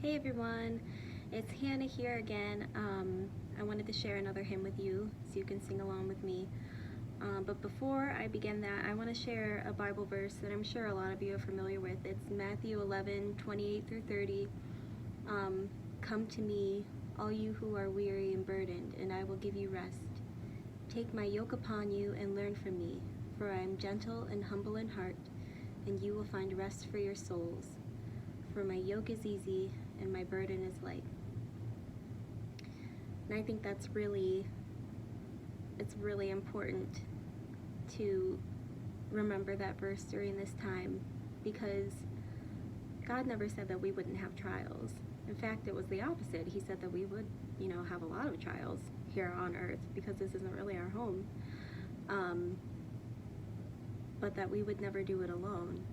Hey everyone, it's Hannah here again. I wanted to share another hymn with you so you can sing along with me. But before I begin that, I want to share a Bible verse that I'm sure a lot of you are familiar with. It's Matthew 11:28 through 30. Come to me, all you who are weary and burdened, and I will give you rest. Take my yoke upon you and learn from me, for I am gentle and humble in heart, and you will find rest for your souls. For my yoke is easy and my burden is light. And I think it's really important to remember that verse during this time, because God never said that we wouldn't have trials. In fact, it was the opposite. He said that we would, have a lot of trials here on earth, because this isn't really our home. But that we would never do it alone.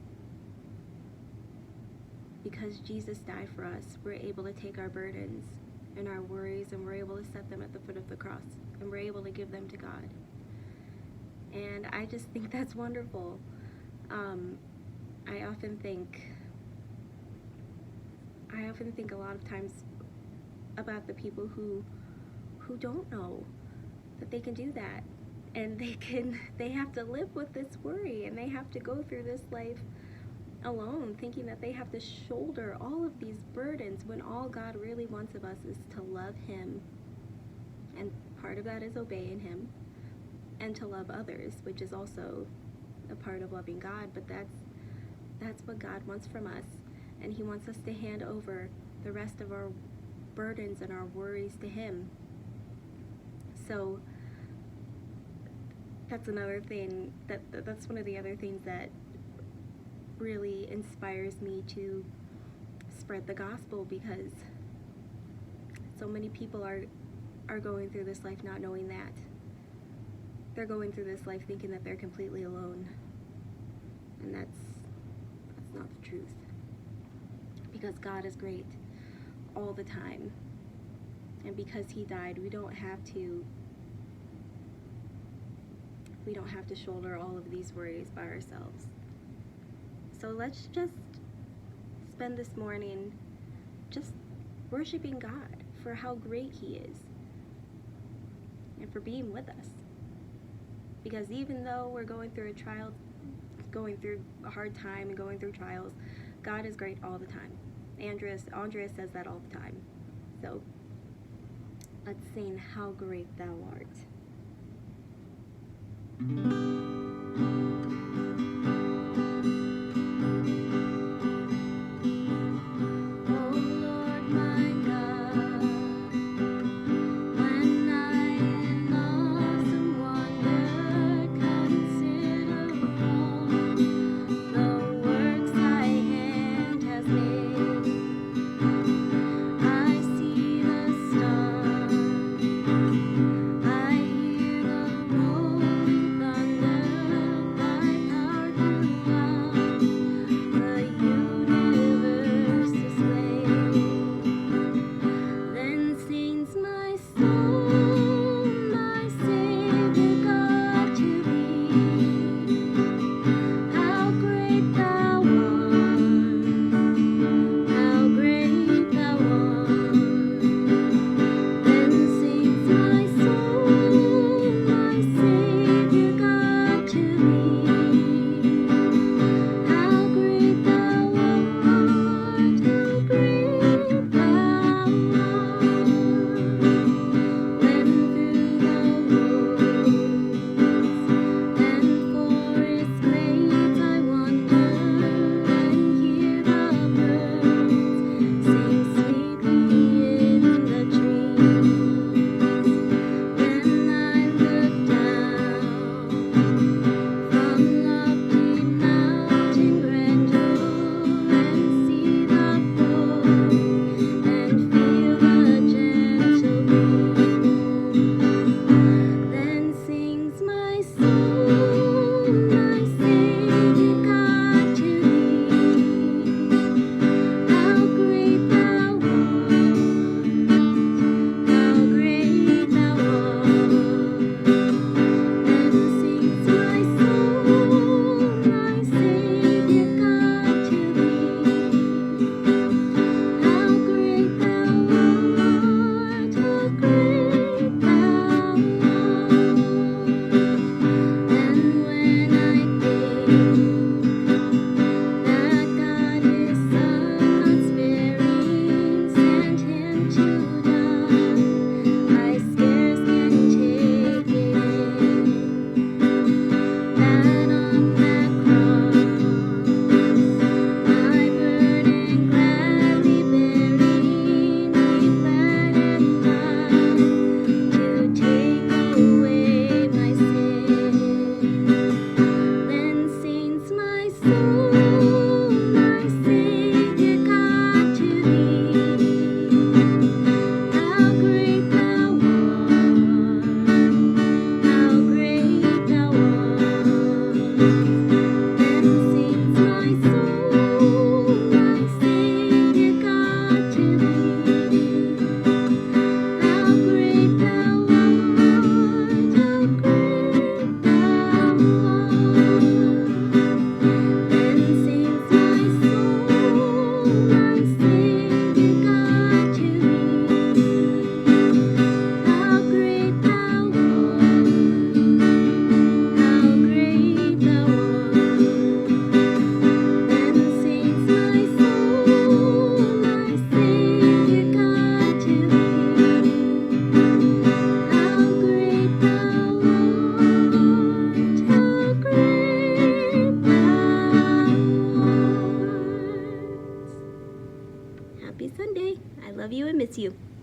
Because Jesus died for us, we're able to take our burdens and our worries, and we're able to set them at the foot of the cross, and we're able to give them to God. And I just think that's wonderful. I often think a lot of times about the people who don't know that they can do that, and they have to live with this worry, and they have to go through this life alone, thinking that they have to shoulder all of these burdens, when all God really wants of us is to love Him, and part of that is obeying Him, and to love others, which is also a part of loving God. But that's what God wants from us, and He wants us to hand over the rest of our burdens and our worries to Him. So that's another thing, that's one of the other things that really inspires me to spread the gospel, because so many people are going through this life not knowing that. They're going through this life thinking that they're completely alone, and that's not the truth, because God is great all the time, and because He died, we don't have to shoulder all of these worries by ourselves. So let's just spend this morning just worshiping God for how great He is, and for being with us. Because even though we're going through a hard time and going through trials, God is great all the time. Andrea says that all the time. So let's sing How Great Thou Art. bless you.